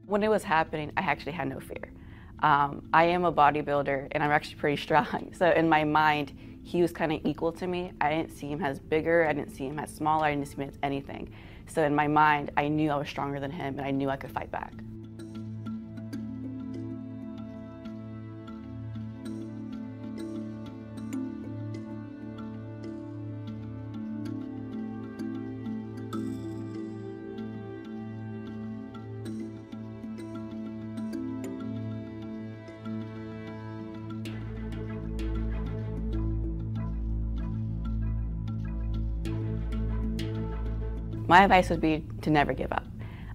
When it was happening, I actually had no fear. I am a bodybuilder and I'm actually pretty strong. So in my mind, he was kind of equal to me. I didn't see him as bigger, I didn't see him as smaller, I didn't see him as anything. So in my mind, I knew I was stronger than him and I knew I could fight back. My advice would be to never give up.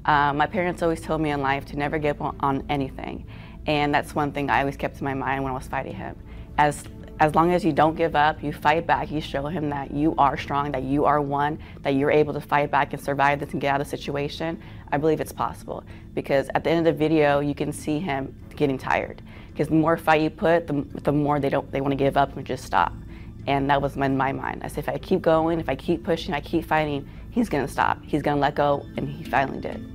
My parents always told me in life to never give up on anything. And that's one thing I always kept in my mind when I was fighting him. As long as you don't give up, you fight back, you show him that you are strong, that you are one, that you're able to fight back and survive this and get out of the situation, I believe it's possible. Because at the end of the video, you can see him getting tired. Because the more fight you put, the more they want to give up and just stop. And that was in my mind. I said, if I keep going, if I keep pushing, I keep fighting, he's gonna stop. He's gonna let go, and he finally did.